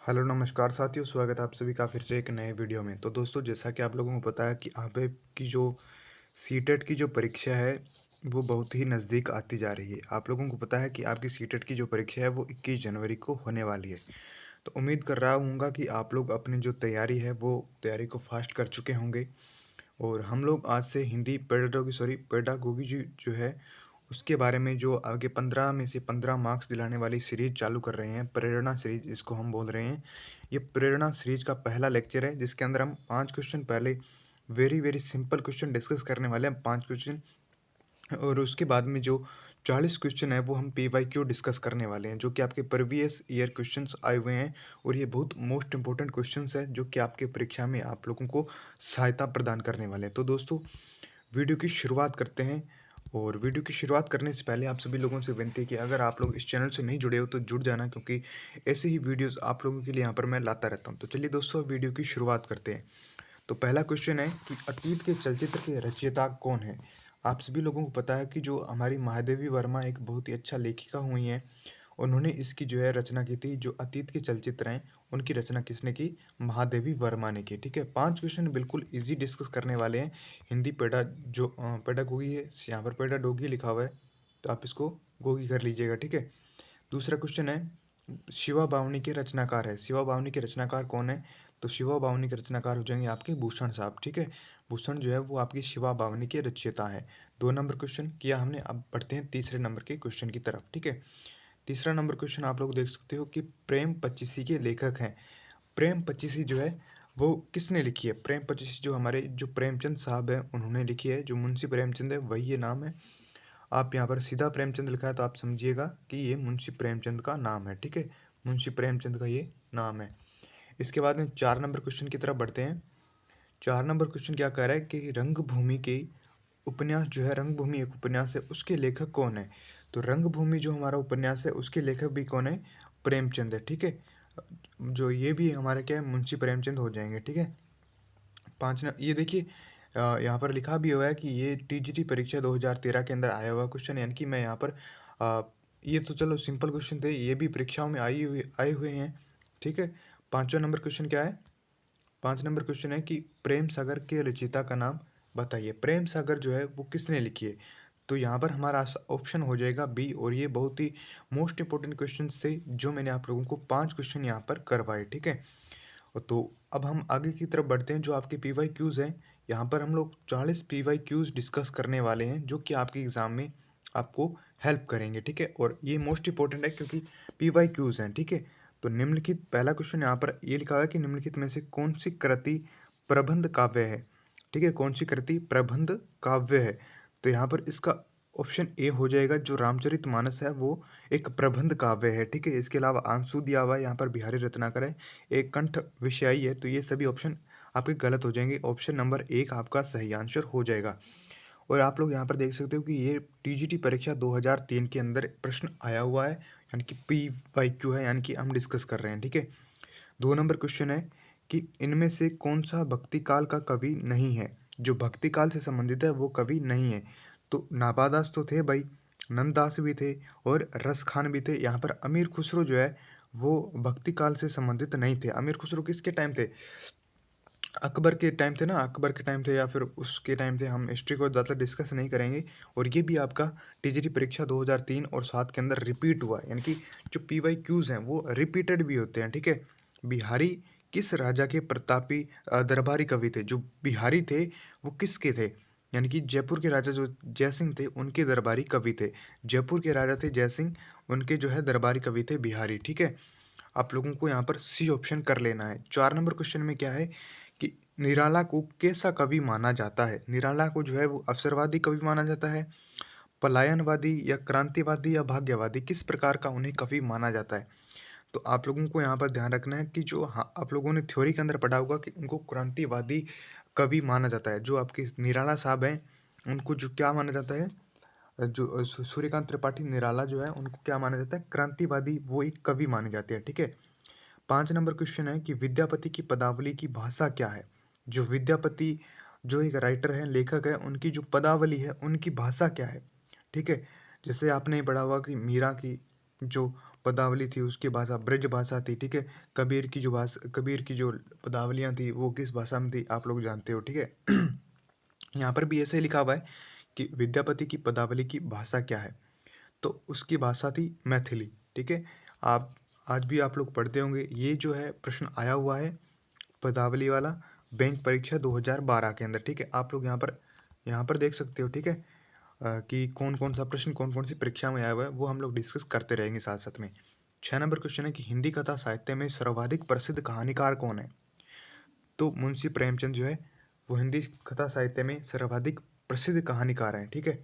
Hello नमस्कार साथियों, स्वागत है आप सभी का फिर से एक नए वीडियो में। तो दोस्तों, जैसा कि आप लोगों को पता है कि आगे की जो सीटेट की जो परीक्षा है वो बहुत ही नज़दीक आती जा रही है। आप लोगों को पता है कि आपकी सीटेट की जो परीक्षा है वो 21 जनवरी को होने वाली है। तो उम्मीद कर रहा हूँगा कि आप लोग अपनी जो तैयारी है वो तैयारी को फास्ट कर चुके होंगे। और हम लोग आज से हिंदी पेडागोगी जो है उसके बारे में जो आगे 15 में से 15 मार्क्स दिलाने वाली सीरीज चालू कर रहे हैं, प्रेरणा सीरीज इसको हम बोल रहे हैं। ये प्रेरणा सीरीज का पहला लेक्चर है जिसके अंदर हम 5 क्वेश्चन पहले very very simple question discuss करने वाले हैं, 5 क्वेश्चन। और उसके बाद में जो 40 क्वेश्चन है वो हम पीवाईक्यू डिस्कस करने वाले हैं, जो कि आपके प्रीवियस ईयर क्वेश्चंस आए हुए हैं। और ये बहुत मोस्ट इंपॉर्टेंट क्वेश्चंस है जो कि आपके परीक्षा में आप लोगों को सहायता प्रदान करने वाले हैं। तो दोस्तों, वीडियो की शुरुआत करते हैं। और वीडियो की शुरुआत करने से पहले आप सभी लोगों से विनती है कि अगर आप लोग इस चैनल से नहीं जुड़े हो तो जुड़ जाना, क्योंकि ऐसे ही वीडियोस आप लोगों के लिए यहाँ पर मैं लाता रहता हूँ। तो चलिए दोस्तों, वीडियो की शुरुआत करते हैं। तो पहला क्वेश्चन है कि अतीत के चलचित्र के रचयिता कौन है। आप सभी लोगों को पता है कि जो हमारी महादेवी वर्मा एक बहुत ही अच्छा लेखिका हुई हैं, उन्होंने इसकी जो है रचना की थी। जो अतीत के चलचित्र हैं उनकी रचना किसने की? महादेवी वर्मा ने की। ठीक है, 5 क्वेश्चन बिल्कुल इजी डिस्कस करने वाले हैं। हिंदी पेडागोगी है, यहाँ पर पेडागोगी लिखा हुआ है तो आप इसको गोगी कर लीजिएगा। ठीक है, दूसरा क्वेश्चन है शिवा बावनी के रचनाकार है। शिवा बावनी के रचनाकार कौन है? तो शिवा बावनी के रचनाकार हो जाएंगे आपके भूषण साहब। ठीक है, भूषण जो है वो आपकी शिवा बावनी के रचयिता है। 2 नंबर क्वेश्चन किया हमने। अब बढ़ते हैं तीसरे नंबर के क्वेश्चन की तरफ। ठीक है, तीसरा नंबर क्वेश्चन आप लोग देख सकते हो कि प्रेम पचीसी के लेखक हैं। प्रेम पचीसी जो है वो किसने लिखी है? प्रेम पचीसी जो हमारे जो प्रेमचंद साहब हैं उन्होंने लिखी है। जो मुंशी प्रेमचंद है वही ये नाम है। आप यहाँ पर सीधा प्रेमचंद लिखा है तो आप समझिएगा कि ये मुंशी प्रेमचंद का नाम है। ठीक है, मुंशी प्रेमचंद का ये नाम है। इसके बाद में 4 नंबर क्वेश्चन की तरफ बढ़ते हैं। 4 नंबर क्वेश्चन क्या कह रहा है कि रंगभूमि के उपन्यास जो है, रंगभूमि एक उपन्यास है, उसके लेखक कौन है? तो रंगभूमि जो हमारा उपन्यास है उसके लेखक भी कौन है? प्रेमचंद है। ठीक है, जो ये भी हमारे क्या है, मुंशी प्रेमचंद हो जाएंगे। ठीक है, 5 न ये देखिए, यहाँ पर लिखा भी हुआ है कि ये टीजीटी परीक्षा 2013 के अंदर आया हुआ क्वेश्चन, यानी कि मैं यहाँ पर ये तो चलो सिंपल क्वेश्चन थे, ये भी परीक्षाओं में आए हुए हैं। ठीक है, 5वां नंबर क्वेश्चन क्या है? 5 नंबर क्वेश्चन है कि प्रेम सागर के रचयिता का नाम बताइए। प्रेम सागर जो है वो किसने लिखी है? तो यहाँ पर हमारा ऑप्शन हो जाएगा बी। और ये बहुत ही मोस्ट इंपॉर्टेंट क्वेश्चन थे जो मैंने आप लोगों को 5 क्वेश्चन यहाँ पर करवाए। ठीक है, तो अब हम आगे की तरफ बढ़ते हैं। जो आपके पी वाई क्यूज़ हैं, यहाँ पर हम लोग 40 पी वाई क्यूज़ डिस्कस करने वाले हैं जो कि आपके एग्ज़ाम में आपको हेल्प करेंगे। ठीक है, और ये मोस्ट इंपॉर्टेंट है क्योंकि पी वाई क्यूज़ हैं। ठीक है, तो निम्नलिखित पहला क्वेश्चन यहाँ पर ये लिखा हुआ है कि निम्नलिखित में से कौन सी कृति प्रबंध काव्य है? ठीक है, कौन सी कृति प्रबंध काव्य है? तो यहाँ पर इसका ऑप्शन ए हो जाएगा। जो रामचरितमानस है वो एक प्रबंध काव्य है। ठीक है, इसके अलावा आंसू दिया हुआ है यहाँ पर बिहारी रत्नाकर है, एक कंठ विषयी है। तो ये सभी ऑप्शन आपके गलत हो जाएंगे। ऑप्शन नंबर 1 आपका सही आंसर हो जाएगा। और आप लोग यहाँ पर देख सकते हो कि ये टीजीटी परीक्षा 2003 के अंदर प्रश्न आया हुआ है, यानी कि पी वाई क्यू है, यानी कि हम डिस्कस कर रहे हैं। ठीक है, 2 नंबर क्वेश्चन है कि इनमें से कौन सा भक्ति काल का कवि नहीं है? जो भक्ति काल से संबंधित है वो कवि नहीं है। तो नाबादास तो थे भाई, नंददास भी थे और रस खान भी थे। यहाँ पर अमीर खुसरो जो है वो भक्ति काल से संबंधित नहीं थे। अमीर खुसरो किसके टाइम थे? अकबर के टाइम थे ना, अकबर के टाइम थे या फिर उसके टाइम थे। हम हिस्ट्री को ज़्यादा डिस्कस नहीं करेंगे। और ये भी आपका टीजीटी परीक्षा 2003 और 7 के अंदर रिपीट हुआ है, यानी कि जो पी वाई क्यूज़ हैं वो रिपीटेड भी होते हैं। ठीक है, बिहारी किस राजा के प्रतापी दरबारी कवि थे? जो बिहारी थे वो किसके थे? यानी कि जयपुर के राजा जो जयसिंह थे उनके दरबारी कवि थे। जयपुर के राजा थे जयसिंह, उनके जो है दरबारी कवि थे बिहारी। ठीक है, आप लोगों को यहाँ पर सी ऑप्शन कर लेना है। 4 नंबर क्वेश्चन में क्या है कि निराला को कैसा कवि माना जाता है? निराला को जो है वो अवसरवादी कवि माना जाता है, पलायनवादी या क्रांतिवादी या भाग्यवादी? किस प्रकार का उन्हें कवि माना जाता है? तो आप लोगों को यहाँ पर ध्यान रखना है कि जो हाँ, आप लोगों ने थ्योरी के अंदर पढ़ा होगा कि उनको क्रांतिवादी कवि माना जाता है। जो आपके निराला साहब हैं उनको जो क्या माना जाता है? जो सूर्यकांत त्रिपाठी निराला जो है उनको क्या माना जाता है? क्रांतिवादी वो एक कवि माने जाते हैं। ठीक है, 5 नंबर क्वेश्चन है कि विद्यापति की पदावली की भाषा क्या है? जो विद्यापति जो एक राइटर है, लेखक है, उनकी जो पदावली है उनकी भाषा क्या है? ठीक है, जैसे आपने पढ़ा होगा कि मीरा की जो पदावली थी उसकी भाषा ब्रज भाषा थी, ठीक है। कबीर की जो पदावलियाँ थी वो किस भाषा में थी, आप लोग जानते हो, ठीक है। यहाँ पर भी ऐसे लिखा हुआ है कि विद्यापति की पदावली की भाषा क्या है, तो उसकी भाषा थी मैथिली, ठीक है। आप आज भी आप लोग पढ़ते होंगे, ये जो है प्रश्न आया हुआ है पदावली वाला बैंक परीक्षा 2012 के अंदर, ठीक है। आप लोग यहाँ पर देख सकते हो, ठीक है, कि कौन कौन सा प्रश्न कौन कौन सी परीक्षा में आया हुआ है, वो हम लोग डिस्कस करते रहेंगे साथ साथ में। 6 नंबर क्वेश्चन है कि हिंदी कथा साहित्य में सर्वाधिक प्रसिद्ध कहानीकार कौन है, तो मुंशी प्रेमचंद जो है वो हिंदी कथा साहित्य में सर्वाधिक प्रसिद्ध कहानीकार हैं, ठीक है।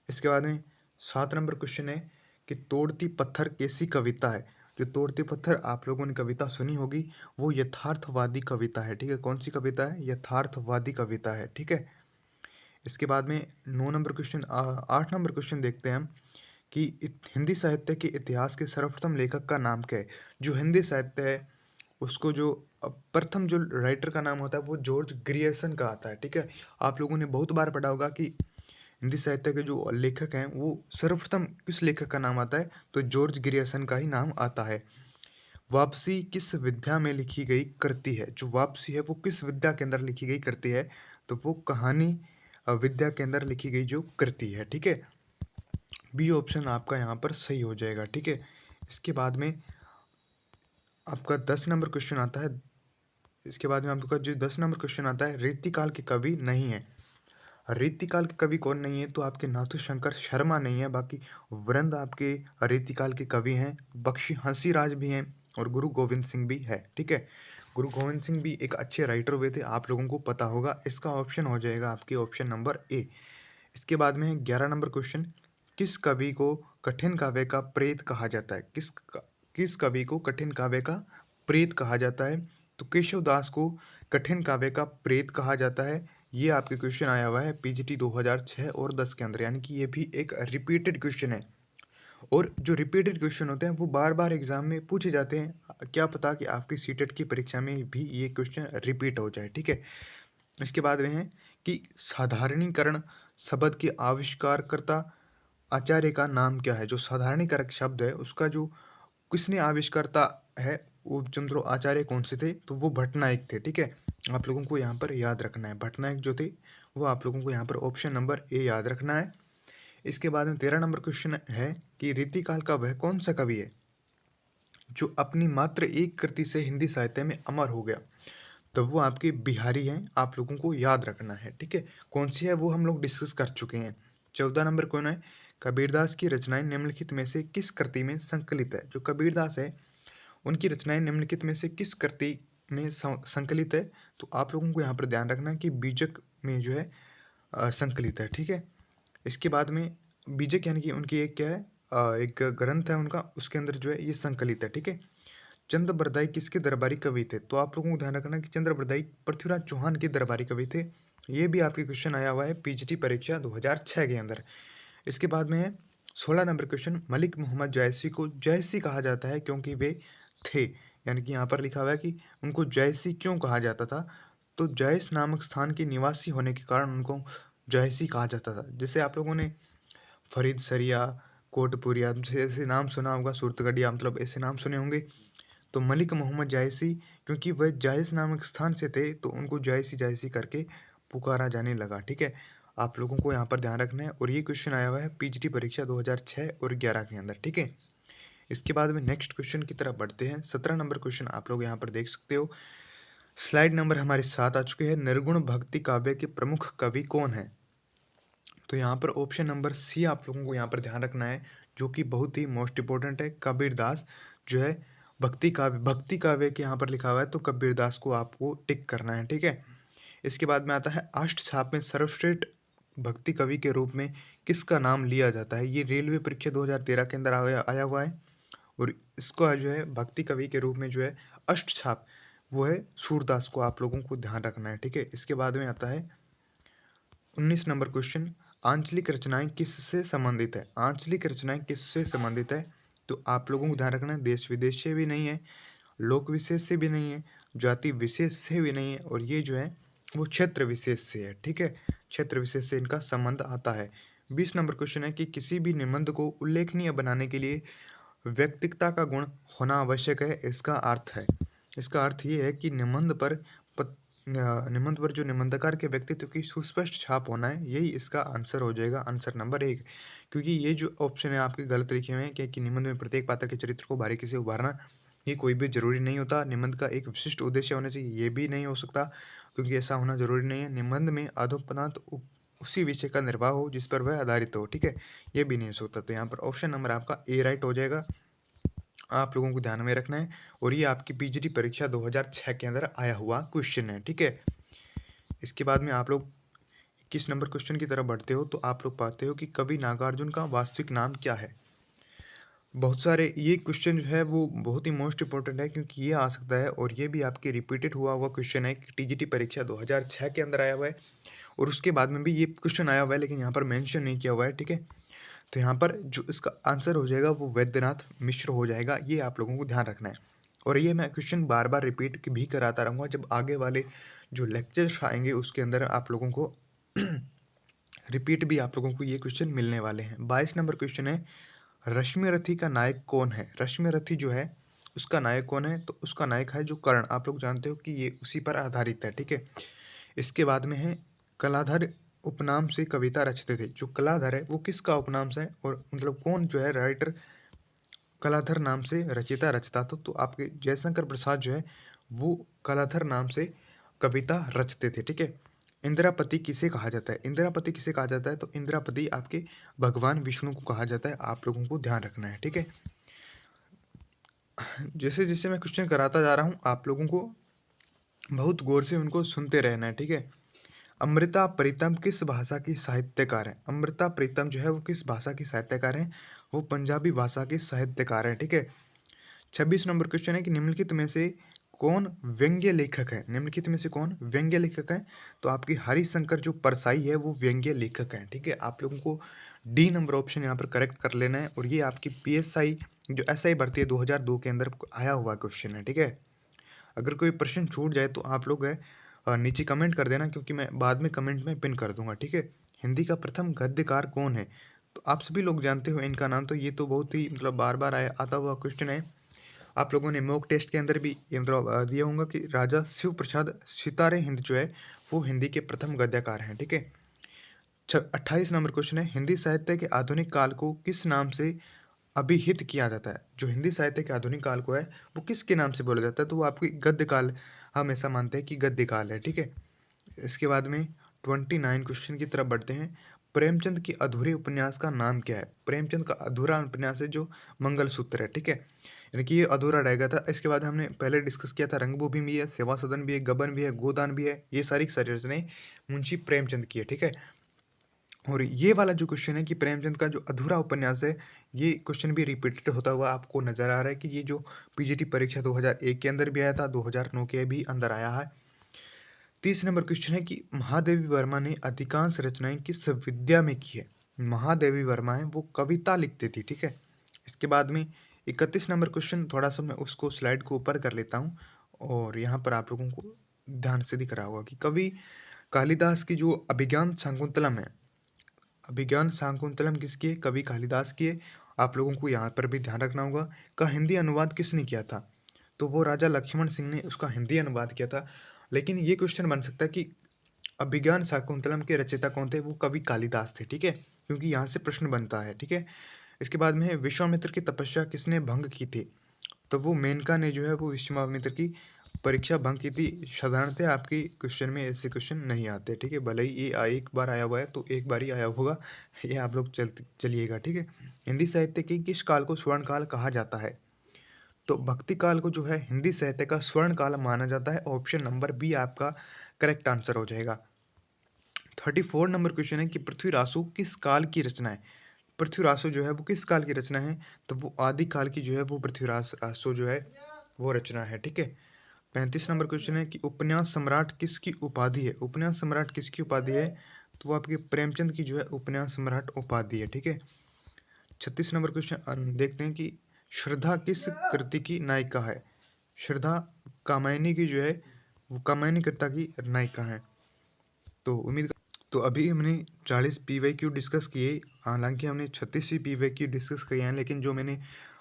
इसके बाद में 7 नंबर क्वेश्चन है कि तोड़ती पत्थर कैसी कविता है। जो तोड़ती पत्थर आप लोगों ने कविता सुनी होगी वो यथार्थवादी कविता है, ठीक है। कौन सी कविता है, यथार्थवादी कविता है, ठीक है। इसके बाद में 9 नंबर क्वेश्चन 8 नंबर क्वेश्चन देखते हैं हम कि हिंदी साहित्य के इतिहास के सर्वप्रथम लेखक का नाम क्या है। जो हिंदी साहित्य है उसको जो प्रथम जो राइटर का नाम होता है वो जॉर्ज ग्रियर्सन का आता है, ठीक है। आप लोगों ने बहुत बार पढ़ा होगा कि हिंदी साहित्य के जो लेखक हैं वो सर्वप्रथम किस लेखक का नाम आता है, तो जॉर्ज ग्रियर्सन का ही नाम आता है। वापसी किस विद्या में लिखी गई कृति है। जो वापसी है वो किस विद्या के अंदर लिखी गई कृति है, तो वो कहानी विद्या के अंदर लिखी गई जो कृति है, ठीक है। बी ऑप्शन आपका यहाँ पर सही हो जाएगा, ठीक है। इसके बाद में आपका 10 नंबर क्वेश्चन आता है। इसके बाद में आपका जो 10 नंबर क्वेश्चन आता है, रीतिकाल के कवि नहीं है। रीतिकाल के कवि कौन नहीं है, तो आपके नाथू शंकर शर्मा नहीं है, बाकी वृंद आपके रीतिकाल के कवि हैं। बख्शी हंसीराज भी हैं और गुरु गोविंद सिंह भी है, ठीक है। गुरु गोविंद सिंह भी एक अच्छे राइटर हुए थे, आप लोगों को पता होगा। इसका ऑप्शन हो जाएगा आपके ऑप्शन नंबर ए। इसके बाद में है 11 नंबर क्वेश्चन, किस कवि को कठिन काव्य का प्रेत कहा जाता है। किस कवि को कठिन काव्य का प्रेत कहा जाता है, तो केशव दास को कठिन काव्य का प्रेत कहा जाता है। ये आपके क्वेश्चन आया हुआ है पीजीटी 2006 और 10 के अंदर, यानी कि ये भी एक रिपीटेड क्वेश्चन है। और जो रिपीटेड क्वेश्चन होते हैं वो बार बार एग्जाम में पूछे जाते हैं, क्या पता कि आपकी सीटेट की परीक्षा में भी ये क्वेश्चन रिपीट हो जाए, ठीक है। इसके बाद में है कि साधारणीकरण शब्द के आविष्कारकर्ता आचार्य का नाम क्या है। जो साधारणीकरण शब्द है उसका जो किसने आविष्कर्ता है, वो चंद्रो आचार्य कौन से थे, तो वो भट्टनायक थे, ठीक है। आप लोगों को यहाँ पर याद रखना है, भट्टनायक जो थे वो आप लोगों को यहाँ पर ऑप्शन नंबर ए याद रखना है। इसके बाद में 13 नंबर क्वेश्चन है कि रीतिकाल का वह कौन सा कवि है जो अपनी मात्र एक कृति से हिंदी साहित्य में अमर हो गया, तो वो आपके बिहारी हैं, आप लोगों को याद रखना है, ठीक है। कौन सी है वो हम लोग डिस्कस कर चुके हैं। 14 नंबर कौन है, कबीरदास की रचनाएं निम्नलिखित में से किस कृति में संकलित है। जो कबीरदास है उनकी रचनाएं निम्नलिखित में से किस कृति में संकलित है, तो आप लोगों को यहाँ पर ध्यान रखना है कि बीजक में जो है संकलित है, ठीक है। इसके बाद में बीजक यानी कि उनकी एक क्या है, एक ग्रंथ है उनका, उसके अंदर जो है ये संकलित है, ठीक है। चंद्र बरदाई किसके दरबारी कवि थे, तो आप लोगों को ध्यान रखना कि चंद्र बरदाई पृथ्वीराज चौहान के दरबारी कवि थे। ये भी आपके क्वेश्चन आया हुआ है पीजीटी परीक्षा 2006 के अंदर। इसके बाद में है 16 नंबर क्वेश्चन, मलिक मोहम्मद जायसी को जायसी कहा जाता है क्योंकि वे थे, यानी कि यहाँ पर लिखा हुआ है कि उनको जायसी क्यों कहा जाता था, तो जायस नामक स्थान के निवासी होने के कारण उनको जायसी कहा जाता था। जैसे आप लोगों ने फरीद सरिया, कोटपुरिया ऐसे नाम सुना होगा, सुरतगढ़िया, मतलब ऐसे नाम सुने होंगे। तो मलिक मोहम्मद जायसी क्योंकि वह जायस नामक स्थान से थे तो उनको जायसी जायसी करके पुकारा जाने लगा, ठीक है। आप लोगों को यहाँ पर ध्यान रखना है, और ये क्वेश्चन आया हुआ है पीजीटी परीक्षा 2006 और 11 के अंदर, ठीक है। इसके बाद में नेक्स्ट क्वेश्चन की तरफ बढ़ते हैं। 17 नंबर क्वेश्चन आप लोग यहाँ पर देख सकते हो, स्लाइड नंबर हमारे साथ आ चुके हैं। निर्गुण भक्ति काव्य के प्रमुख कवि कौन है, तो यहाँ पर ऑप्शन नंबर सी आप लोगों को यहाँ पर ध्यान रखना है, जो कि बहुत ही मोस्ट इंपॉर्टेंट है। कबीरदास जो है भक्ति काव्य के यहाँ पर लिखा हुआ है, तो कबीरदास को आपको टिक करना है, ठीक है। इसके बाद में आता है अष्टछाप में सर्वश्रेष्ठ भक्ति कवि के रूप में किसका नाम लिया जाता है। ये रेलवे परीक्षा 2013 के अंदर आया हुआ है, और इसका जो है भक्ति कवि के रूप में जो है अष्टछाप वो है सूरदास को आप लोगों को ध्यान रखना है, ठीक है। इसके बाद में आता है 19 नंबर क्वेश्चन, आंचलिक रचनाएं किससे संबंधित है। आंचलिक रचनाएं किससे संबंधित है, तो आप लोगों को ध्यान रखना है देश विदेश से भी नहीं है, लोक विशेष से भी नहीं है, जाति विशेष से भी नहीं है, और ये जो है वो क्षेत्र विशेष से है, ठीक है। क्षेत्र विशेष से इनका संबंध आता है। 20 नंबर क्वेश्चन है कि किसी भी निबंध को उल्लेखनीय बनाने के लिए व्यक्तिकता का गुण होना आवश्यक है, इसका अर्थ है। इसका अर्थ ये है कि निबंध पर जो निबंधकार के व्यक्तित्व की सुस्पष्ट छाप होना है, यही इसका आंसर हो जाएगा, आंसर नंबर 1। क्योंकि ये जो ऑप्शन है आपके गलत लिखे हुए हैं कि निबंध में प्रत्येक पात्र के चरित्र को बारीकी से उभारना, ये कोई भी ज़रूरी नहीं होता। निबंध का एक विशिष्ट उद्देश्य होना चाहिए, ये भी नहीं हो सकता, क्योंकि ऐसा होना ज़रूरी नहीं है। निबंध में आदोपंत उसी विषय का निर्वाह हो जिस पर वह आधारित हो, ठीक है, ये भी नहीं हो सकता। तो यहाँ पर ऑप्शन नंबर आपका ए राइट हो जाएगा, आप लोगों को ध्यान में रखना है। और ये आपकी पीजीटी परीक्षा 2006 के अंदर आया हुआ क्वेश्चन है, ठीक है। इसके बाद में आप लोग 21 नंबर क्वेश्चन की तरफ बढ़ते हो, तो आप लोग पाते हो कि कवि नागार्जुन का वास्तविक नाम क्या है। बहुत सारे ये क्वेश्चन जो है वो बहुत ही मोस्ट इंपॉर्टेंट है, क्योंकि ये आ सकता है और ये भी आपके रिपीटेड हुआ हुआ क्वेश्चन है कि टीजीटी परीक्षा 2006 के अंदर आया हुआ है, और उसके बाद में भी ये क्वेश्चन आया हुआ है, लेकिन यहाँ पर मेंशन नहीं किया हुआ है, ठीक है। तो यहाँ पर जो इसका आंसर हो जाएगा वो वैद्यनाथ मिश्र हो जाएगा, ये आप लोगों को ध्यान रखना है। और ये मैं क्वेश्चन बार बार रिपीट भी कराता रहूँगा, जब आगे वाले जो लेक्चर्स आएंगे उसके अंदर आप लोगों को रिपीट भी आप लोगों को ये क्वेश्चन मिलने वाले हैं। 22 नंबर क्वेश्चन है, रश्मिरथी का नायक कौन है। रश्मिरथी जो है उसका नायक कौन है, तो उसका नायक है जो कर्ण। आप लोग जानते हो कि ये उसी पर आधारित है, ठीक है। इसके बाद में है, कलाधर उपनाम से कविता रचते थे। जो कलाधर है वो किसका उपनाम से है, और मतलब कौन जो है राइटर कलाधर नाम से रचयिता रचता था, तो आपके जयशंकर प्रसाद जो है वो कलाधर नाम से कविता रचते थे, ठीक है। इंदिरापति किसे कहा जाता है। इंदिरापति किसे कहा जाता है, तो इंदिरापति आपके भगवान विष्णु को कहा जाता है, आप लोगों को ध्यान रखना है, ठीक है। जैसे जैसे मैं क्वेश्चन कराता जा रहा हूँ, आप लोगों को बहुत गौर से उनको सुनते रहना है, ठीक है। अमृता प्रीतम किस भाषा की साहित्यकार है। अमृता प्रीतम जो है वो किस भाषा की साहित्यकार है, वो पंजाबी भाषा की साहित्यकार है, ठीक है। 26 नंबर क्वेश्चन है कि निम्नलिखित में से कौन व्यंग्य लेखक है। निम्नलिखित में से कौन व्यंग्य लेखक है, तो आपकी हरिशंकर जो परसाई है वो व्यंग्य लेखक है, ठीक है। आप लोगों को डी नंबर ऑप्शन यहाँ पर करेक्ट कर लेना है, और ये आपकी पीएसआई जो एसआई भर्ती है 2002 के अंदर आया हुआ क्वेश्चन है, ठीक है। अगर कोई प्रश्न छूट जाए तो आप लोग नीचे कमेंट कर देना, क्योंकि मैं बाद में कमेंट में पिन कर दूंगा, ठीक है। हिंदी का प्रथम गद्यकार कौन है, तो आप सभी लोग जानते हो इनका नाम, तो ये तो बहुत ही मतलब बार बार आता हुआ क्वेश्चन है। आप लोगों ने मॉक टेस्ट के अंदर भी ये मतलब दिया होगा कि राजा शिव प्रसाद सितारे हिंद जो है वो हिंदी के प्रथम गद्यकार हैं, ठीक है। 28 नंबर क्वेश्चन है, हिंदी साहित्य के आधुनिक काल को किस नाम से अभिहित किया जाता है। जो हिंदी साहित्य के आधुनिक काल को है वो किसके नाम से बोला जाता है, तो वो आपकी गद्य काल, हम ऐसा मानते हैं कि गद्य काल है, ठीक है। इसके बाद में 29 क्वेश्चन की तरफ बढ़ते हैं। प्रेमचंद की अधूरे उपन्यास का नाम क्या है। प्रेमचंद का अधूरा उपन्यास है जो मंगलसूत्र है, ठीक है, यानी कि ये अधूरा रह गया था। इसके बाद हमने पहले डिस्कस किया था, रंगभूमि भी है, सेवा सदन भी है, गबन भी है, गोदान भी है, ये सारी सारी रचनाएं मुंशी प्रेमचंद की है, ठीक है। और ये वाला जो क्वेश्चन है कि प्रेमचंद का जो अधूरा उपन्यास है, ये क्वेश्चन भी रिपीटेड होता हुआ आपको नजर आ रहा है कि ये जो पीजीटी परीक्षा 2001 के अंदर भी आया था, 2009 के भी अंदर आया है। 30 नंबर क्वेश्चन है कि महादेवी वर्मा ने अधिकांश रचनाएं किस विद्या में की है। महादेवी वर्मा है वो कविता लिखती थी, ठीक है। इसके बाद में 31 नंबर क्वेश्चन, थोड़ा सा मैं उसको स्लाइड को ऊपर कर लेता हूँ, और यहाँ पर आप लोगों को ध्यान से दिख रहा होगा कि कवि कालिदास की जो अभिज्ञान शाकुंतलम है, अभिज्ञान शाकुंतलम किसकी है, कवि कालिदास की है। आप लोगों को यहाँ पर भी ध्यान रखना होगा। का हिंदी अनुवाद किसने किया था, तो वो राजा लक्ष्मण सिंह ने उसका हिंदी अनुवाद किया था। लेकिन ये क्वेश्चन बन सकता है कि अभिज्ञान शाकुंतलम के रचयिता कौन थे, वो कवि कालिदास थे, ठीक है, क्योंकि यहाँ से प्रश्न बनता है, ठीक है। इसके बाद में है, विश्वामित्र की तपस्या किसने भंग की थी, तो वो मेनका ने जो है वो विश्वामित्र की परीक्षा भंग की थी। साधारणतः आपकी क्वेश्चन में ऐसे क्वेश्चन नहीं आते, ठीक है, भले ही ये एक बार आया हुआ है तो एक बार ही आया होगा, ये आप लोग चलिएगा, ठीक है। हिंदी साहित्य के किस काल को स्वर्ण काल कहा जाता है, तो भक्ति काल को जो है हिंदी साहित्य का स्वर्ण काल माना जाता है। ऑप्शन नंबर बी आपका करेक्ट आंसर हो जाएगा। 34 नंबर क्वेश्चन है कि पृथ्वीरासु किस काल की रचना है। पृथ्वीरासु जो है वो किस काल की रचना है, तो वो आदि काल की जो है वो पृथ्वीरासु जो है वो रचना है, ठीक है। 35 नंबर क्वेश्चन है कि उपन्यास सम्राट किसकी उपाधि है। उपन्यास सम्राट किसकी उपाधि है, तो वो आपके प्रेमचंद की जो है उपन्यास सम्राट उपाधि है, ठीक है। 36 नंबर क्वेश्चन देखते हैं कि श्रद्धा किस कृति की नायिका है। श्रद्धा कामायनी की जो है वो कामायनी कृता की नायिका है। तो तो अभी हमने 40 PYQ डिस्कस किए, हालांकि हमने 36 ही PYQ डिस्कस किए हैं, लेकिन जो मैंने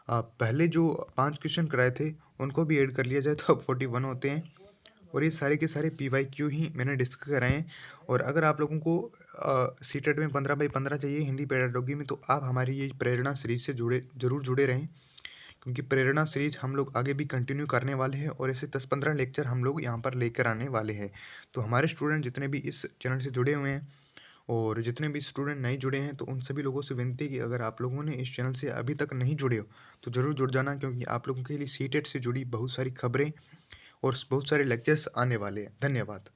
पहले जो 5 क्वेश्चन कराए थे उनको भी ऐड कर लिया जाए तो अब 41 होते हैं। और ये सारे के सारे पीवाईक्यू ही मैंने डिस्कस कराए हैं। और अगर आप लोगों को सीटेट में 15/15 चाहिए हिंदी पेडागोगी में, तो आप हमारी ये प्रेरणा सीरीज से ज़रूर जुड़े रहें, क्योंकि प्रेरणा सीरीज हम लोग आगे भी कंटिन्यू करने वाले हैं और ऐसे 10-15 लेक्चर हम लोग यहाँ पर लेकर आने वाले हैं। तो हमारे स्टूडेंट जितने भी इस चैनल से जुड़े हुए हैं और जितने भी स्टूडेंट नहीं जुड़े हैं, तो उन सभी लोगों से विनती है कि अगर आप लोगों ने इस चैनल से अभी तक नहीं जुड़े हो, तो ज़रूर जुड़ जाना, क्योंकि आप लोगों के लिए सीटेट से जुड़ी बहुत सारी खबरें और बहुत सारे लेक्चर्स आने वाले हैं। धन्यवाद।